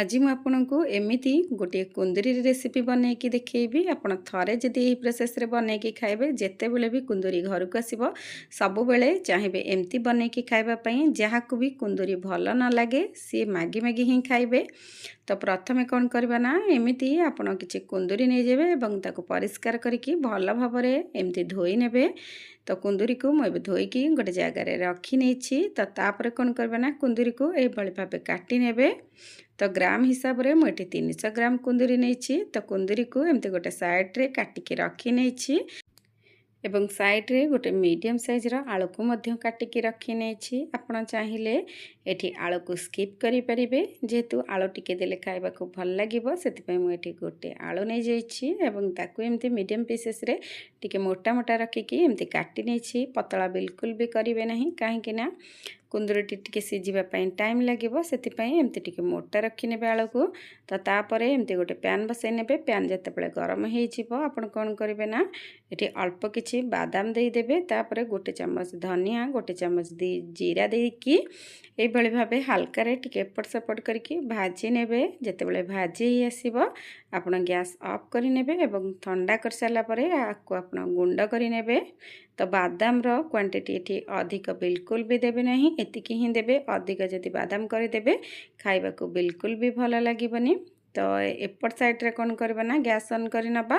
आज ମୁଁ ଆପଣଙ୍କୁ ଏମିତି ଗୋଟିଏ କୁନ୍ଦୁରି ରେସିପି ବନେଇକି ଦେଖେଇବି। ଆପଣ ଥରେ ଯଦି ଏହି ପ୍ରୋସେସରେ ବନେଇକି ଖାଇବେ, ଯେତେବେଳେ ବି କୁନ୍ଦୁରି ଘରକୁ ଆସିବ ସବୁବେଳେ ଚାହିଁବେ ଏମିତି ବନେଇକି ଖାଇବା ପାଇଁ। ଯାହାକୁ ବି କୁନ୍ଦୁରି ଭଲ ନ ଲାଗେ ସିଏ ମାଗି ମାଗି ହିଁ ଖାଇବେ। ତ ପ୍ରଥମେ କ'ଣ କରିବା ନା, ଏମିତି ଆପଣ କିଛି କୁନ୍ଦୁରି ନେଇଯିବେ ଏବଂ ତାକୁ ପରିଷ୍କାର କରିକି ଭଲ ଭାବରେ ଏମିତି ଧୋଇ ନେବେ। ତ କୁନ୍ଦୁରିକୁ ମୁଁ ଏବେ ଧୋଇକି ଗୋଟେ ଜାଗାରେ ରଖି ନେଇଛି। ତ ତାପରେ କ'ଣ କରିବା ନା, କୁନ୍ଦୁରିକୁ ଏଇଭଳି ଭାବେ କାଟି ନେବେ। ତ ଗ୍ରାମ ହିସାବରେ ମୁଁ ଏଠି 300 ଗ୍ରାମ କୁନ୍ଦୁରି ନେଇଛି। ତ କୁନ୍ଦୁରିକୁ ଏମିତି ଗୋଟେ ସାଇଡ଼ରେ କାଟିକି ରଖି ନେଇଛି ଏବଂ ସାଇଡ଼ରେ ଗୋଟେ ମିଡ଼ିୟମ୍ ସାଇଜ୍ର ଆଳୁକୁ ମଧ୍ୟ କାଟିକି ରଖି ନେଇଛି। ଆପଣ ଚାହିଁଲେ ଏଠି ଆଳୁକୁ ସ୍କିପ୍ କରିପାରିବେ, ଯେହେତୁ ଆଳୁ ଟିକେ ଦେଲେ ଖାଇବାକୁ ଭଲ ଲାଗିବ। ସେଥିପାଇଁ ମୁଁ ଏଠି ଗୋଟେ ଆଳୁ ନେଇଯାଇଛି ଏବଂ ତାକୁ ଏମିତି ମିଡ଼ିୟମ୍ ପିସେସ୍ରେ ଟିକେ ମୋଟା ମୋଟା ରଖିକି ଏମିତି କାଟି ନେଇଛି। ପତଳା ବିଲକୁଲ ବି କରିବେ ନାହିଁ, କାହିଁକି ନା କୁନ୍ଦୁରିଟି ଟିକେ ସିଝିବା ପାଇଁ ଟାଇମ୍ ଲାଗିବ। ସେଥିପାଇଁ ଏମିତି ଟିକେ ମୋଟା ରଖିନେବେ ଆଳୁକୁ। ତ ତାପରେ ଏମିତି ଗୋଟେ ପ୍ୟାନ୍ ବସାଇ ନେବେ। ପ୍ୟାନ୍ ଯେତେବେଳେ ଗରମ ହେଇଯିବ, ଆପଣ କ'ଣ କରିବେ ନା, ଏଠି ଅଳ୍ପ କିଛି ବାଦାମ ଦେଇଦେବେ। ତାପରେ ଗୋଟେ ଚାମଚ ଧନିଆ, ଗୋଟେ ଚାମଚ ଜିରା ଦେଇକି ଏଇଭଳି ଭାବେ ହାଲକାରେ ଟିକେ ଏପଟ ସେପଟ କରିକି ଭାଜି ନେବେ। ଯେତେବେଳେ ଭାଜି ହେଇ ଆସିବ, ଆପଣ ଗ୍ୟାସ୍ ଅଫ୍ କରିନେବେ ଏବଂ ଥଣ୍ଡା କରିସାରିଲା ପରେ ଆକୁ ଆପଣ ଗୁଣ୍ଡ କରିନେବେ। ତ ବାଦାମର କ୍ୱାଣ୍ଟିଟି ଏଠି ଅଧିକ ବିଲକୁଲ ବି ଦେବେ ନାହିଁ, ଏତିକି ହିଁ ଦେବେ। ଅଧିକ ଯଦି ବାଦାମ କରିଦେବେ ଖାଇବାକୁ ବିଲକୁଲ ବି ଭଲ ଲାଗିବନି। ତ ଏପଟ ସାଇଡ଼ରେ କ'ଣ କରିବା ନା, ଗ୍ୟାସ୍ ଅନ୍ କରି ନେବା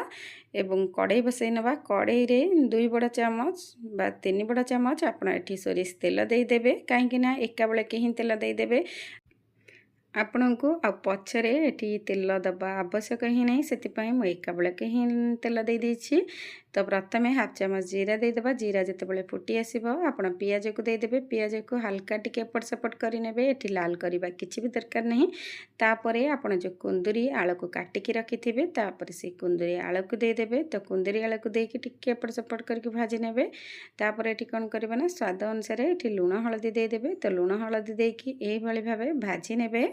ଏବଂ କଢ଼େଇ ବସାଇ ନେବା। କଢ଼େଇରେ 2 ବଡ଼ ଚାମଚ ବା 3 ବଡ଼ ଚାମଚ ଆପଣ ଏଠି ସୋରିଷ ତେଲ ଦେଇଦେବେ। କାହିଁକି ନା ଏକା ବେଳକେ ହିଁ ତେଲ ଦେଇଦେବେ। ଆପଣଙ୍କୁ ଆଉ ପଛରେ ଏଠି ତେଲ ଦେବା ଆବଶ୍ୟକ ହିଁ ନାହିଁ, ସେଥିପାଇଁ ମୁଁ ଏକା ବେଳକେ ହିଁ ତେଲ ଦେଇଦେଇଛି। ତ ପ୍ରଥମେ ହାଫ୍ ଚାମଚ ଜିରା ଦେଇଦେବା। ଜିରା ଯେତେବେଳେ ଫୁଟି ଆସିବ, ଆପଣ ପିଆଜକୁ ଦେଇଦେବେ। ପିଆଜକୁ ହାଲକା ଟିକେ ଏପଟ ସେପଟ କରିନେବେ। ଏଠି ଲାଲ କରିବା କିଛି ବି ଦରକାର ନାହିଁ। ତାପରେ ଆପଣ ଯେଉଁ କୁନ୍ଦୁରି ଆଳୁକୁ କାଟିକି ରଖିଥିବେ, ତାପରେ ସେ କୁନ୍ଦୁରି ଆଳୁକୁ ଦେଇଦେବେ। ତ କୁନ୍ଦୁରି ଆଳୁକୁ ଦେଇକି ଟିକେ ଏପଟ ସେପଟ କରିକି ଭାଜି ନେବେ। ତାପରେ ଏଠି କ'ଣ କରିବେ ନା, ସ୍ୱାଦ ଅନୁସାରେ ଏଠି ଲୁଣ ହଳଦୀ ଦେଇଦେବେ। ତ ଲୁଣ ହଳଦୀ ଦେଇକି ଏଇଭଳି ଭାବେ ଭାଜି ନେବେ।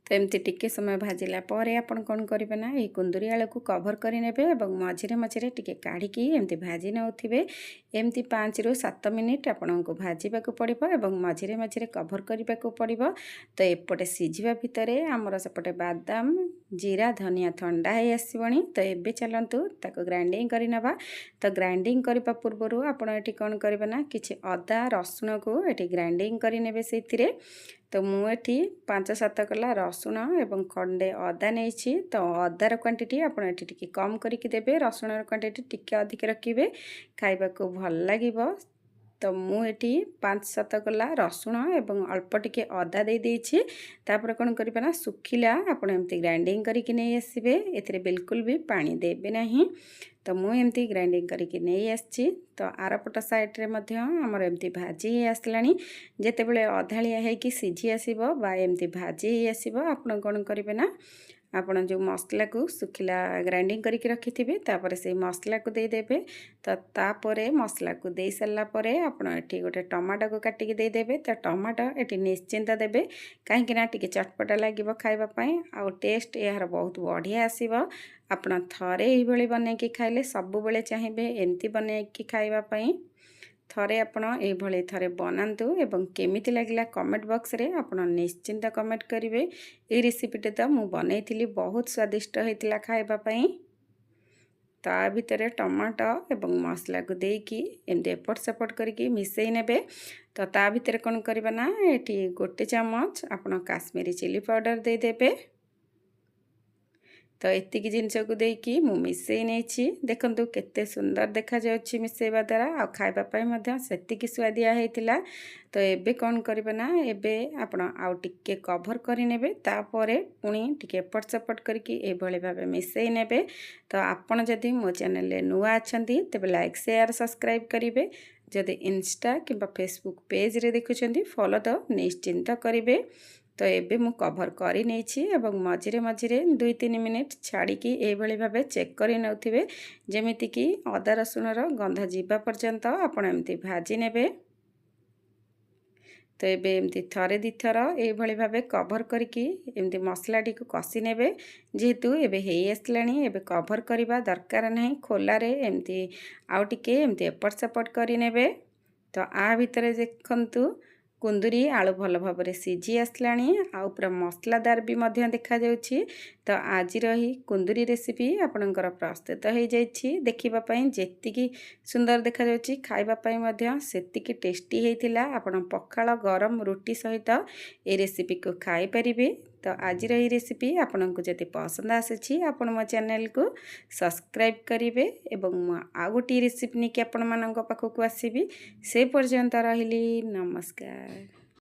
ତ ଏମିତି ଟିକେ ସମୟ ଭାଜିଲା ପରେ ଆପଣ କ'ଣ କରିବେ ନା, ଏହି କୁନ୍ଦୁରି ଆଳୁକୁ କଭର କରିନେବେ ଏବଂ ମଝିରେ ମଝିରେ ଟିକେ କାଢ଼ିକି ଏମିତି ଭାଜି ନେଉଥିବେ। ଏମିତି 5ରୁ 7 ମିନିଟ୍ ଆପଣଙ୍କୁ ଭାଜିବାକୁ ପଡ଼ିବ ଏବଂ ମଝିରେ ମଝିରେ କଭର କରିବାକୁ ପଡ଼ିବ। ତ ଏପଟେ ସିଝିବା ଭିତରେ ଆମର ସେପଟେ ବାଦାମ, ଜିରା, ଧନିଆ ଥଣ୍ଡା ହେଇ ଆସିବଣି। ତ ଏବେ ଚାଲନ୍ତୁ ତାକୁ ଗ୍ରାଇଣ୍ଡିଙ୍ଗ କରିନେବା। ତ ଗ୍ରାଇଣ୍ଡିଙ୍ଗ କରିବା ପୂର୍ବରୁ ଆପଣ ଏଠି କ'ଣ କରିବେ ନା, କିଛି ଅଦା ରସୁଣକୁ ଏଠି ଗ୍ରାଇଣ୍ଡିଙ୍ଗ କରିନେବେ ସେଇଥିରେ। ତ ମୁଁ ଏଠି 5-7 କଲା ରସୁଣ ଏବଂ ଖଣ୍ଡେ ଅଦା ନେଇଛି। ତ ଅଦାର କ୍ୱାଣ୍ଟିଟି ଆପଣ ଏଠି ଟିକେ କମ୍ କରିକି ଦେବେ, ରସୁଣର କ୍ୱାଣ୍ଟିଟି ଟିକେ ଅଧିକ ରଖିବେ, ଖାଇବାକୁ ଭଲ ଲାଗିବ। ତ ମୁଁ ଏଠି 5-7 କଲା ରସୁଣ ଏବଂ ଅଳ୍ପ ଟିକେ ଅଦା ଦେଇଦେଇଛି। ତାପରେ କ'ଣ କରିବେ ନା, ଶୁଖିଲା ଆପଣ ଏମିତି ଗ୍ରାଇଣ୍ଡିଙ୍ଗ କରିକି ନେଇ ଆସିବେ। ଏଥିରେ ବିଲକୁଲ ବି ପାଣି ଦେବେ ନାହିଁ। ତ ମୁଁ ଏମିତି ଗ୍ରାଇଣ୍ଡିଙ୍ଗ କରିକି ନେଇ ଆସିଛି। ତ ଆରପଟ ସାଇଡ଼ରେ ମଧ୍ୟ ଆମର ଏମିତି ଭାଜି ହେଇ ଆସିଲାଣି। ଯେତେବେଳେ ଅଧାଳିଆ ହେଇକି ସିଝି ଆସିବ ବା ଏମିତି ଭାଜି ହେଇ ଆସିବ, ଆପଣ କ'ଣ କରିବେ ନା, ଆପଣ ଯେଉଁ ମସଲାକୁ ଶୁଖିଲା ଗ୍ରାଇଣ୍ଡିଙ୍ଗ କରିକି ରଖିଥିବେ, ତାପରେ ସେଇ ମସଲାକୁ ଦେଇଦେବେ। ତ ତାପରେ ମସଲାକୁ ଦେଇ ସାରିଲା ପରେ ଆପଣ ଏଠି ଗୋଟେ ଟମାଟୋକୁ କାଟିକି ଦେଇଦେବେ। ତ ଟମାଟୋ ଏଠି ନିଶ୍ଚିନ୍ତ ଦେବେ, କାହିଁକି ନା ଟିକେ ଚଟପଟା ଲାଗିବ ଖାଇବା ପାଇଁ, ଆଉ ଟେଷ୍ଟ ଏହାର ବହୁତ ବଢ଼ିଆ ଆସିବ। ଆପଣ ଥରେ ଏଇଭଳି ବନେଇକି ଖାଇଲେ ସବୁବେଳେ ଚାହିଁବେ ଏମିତି ବନେଇକି ଖାଇବା ପାଇଁ। ଥରେ ଆପଣ ଏଇଭଳି ଥରେ ବନାନ୍ତୁ ଏବଂ କେମିତି ଲାଗିଲା କମେଣ୍ଟ ବକ୍ସରେ ଆପଣ ନିଶ୍ଚିନ୍ତ କମେଣ୍ଟ କରିବେ। এই ରେସିପିଟି ତ ମୁଁ ବନେଇଥିଲି, ବହୁତ ସ୍ୱାଦିଷ୍ଟ ହେଇଥିଲା ଖାଇବା ପାଇଁ। ତା ଭିତରେ ଟମାଟୋ ଏବଂ ମସଲାକୁ ଦେଇକି ଏମିତି ଏପଟ ସେପଟ କରିକି ମିଶାଇ ନେବେ। ତ ତା ଭିତରେ କ'ଣ କରିବା ନା, ଏଠି 1 ଚାମଚ ଆପଣ କାଶ୍ମୀରୀ ଚିଲି ପାଉଡ଼ର ଦେଇଦେବେ। ତ ଏତିକି ଜିନିଷକୁ ଦେଇକି ମୁଁ ମିଶାଇ ନେଇଛି। ଦେଖନ୍ତୁ କେତେ ସୁନ୍ଦର ଦେଖାଯାଉଛି ମିଶାଇବା ଦ୍ୱାରା, ଆଉ ଖାଇବା ପାଇଁ ମଧ୍ୟ ସେତିକି ସୁଆଦିଆ ହେଇଥିଲା। ତ ଏବେ କ'ଣ କରିବେ ନା, ଏବେ ଆପଣ ଆଉ ଟିକେ କଭର କରିନେବେ। ତାପରେ ପୁଣି ଟିକେ ଏପଟ ସେପଟ କରିକି ଏଇଭଳି ଭାବେ ମିଶାଇ ନେବେ। ତ ଆପଣ ଯଦି ମୋ ଚ୍ୟାନେଲରେ ନୂଆ ଅଛନ୍ତି, ତେବେ ଲାଇକ୍, ସେୟାର, ସବସ୍କ୍ରାଇବ୍ କରିବେ। ଯଦି ଇନଷ୍ଟା କିମ୍ବା ଫେସବୁକ୍ ପେଜ୍ରେ ଦେଖୁଛନ୍ତି, ଫଲୋ ତ ନିଶ୍ଚିନ୍ତ କରିବେ। ତ ଏବେ ମୁଁ କଭର କରି ନେଇଛି ଏବଂ ମଝିରେ ମଝିରେ 2-3 ମିନିଟ୍ ଛାଡ଼ିକି ଏଇଭଳି ଭାବେ ଚେକ୍ କରି ନେଉଥିବେ, ଯେମିତିକି ଅଦା ରସୁଣର ଗନ୍ଧ ଯିବା ପର୍ଯ୍ୟନ୍ତ ଆପଣ ଏମିତି ଭାଜି ନେବେ। ତ ଏବେ ଏମିତି ଥରେ 2 ଥର ଏଇଭଳି ଭାବେ କଭର କରିକି ଏମିତି ମସଲାଟିକୁ କଷି ନେବେ। ଯେହେତୁ ଏବେ ହେଇ ଆସିଲାଣି, ଏବେ କଭର କରିବା ଦରକାର ନାହିଁ। ଖୋଲାରେ ଏମିତି ଆଉ ଟିକେ ଏମିତି ଏପଟ ସେପଟ କରିନେବେ। ତ ଆ ଭିତରେ ଦେଖନ୍ତୁ कुंदुरी आलू भल भाव सीझी आसलाणी आउ पूरा मसलादार भी मध्य देखा जाउछि। तो आज रही कुंदुरी रेसिपी आपणकर प्रस्तुत हो जाइछि। देखिबा जेतिकी सुंदर देखा जाउछि खाइबा पई मध्य सेतिकी टेस्टी हेतिला। आपण पखाळ गरम रुटी सहित ए रेसिपी को खाई परिबे। तो आज रही रेसिपी आपनको जति पसंद आसेछि आपण मो चैनल को सब्सक्राइब करिवे एवं आ गोटी रेसिपी निके आपण मानक पाखक आसीबी। से पर्यंत रहिली नमस्कार।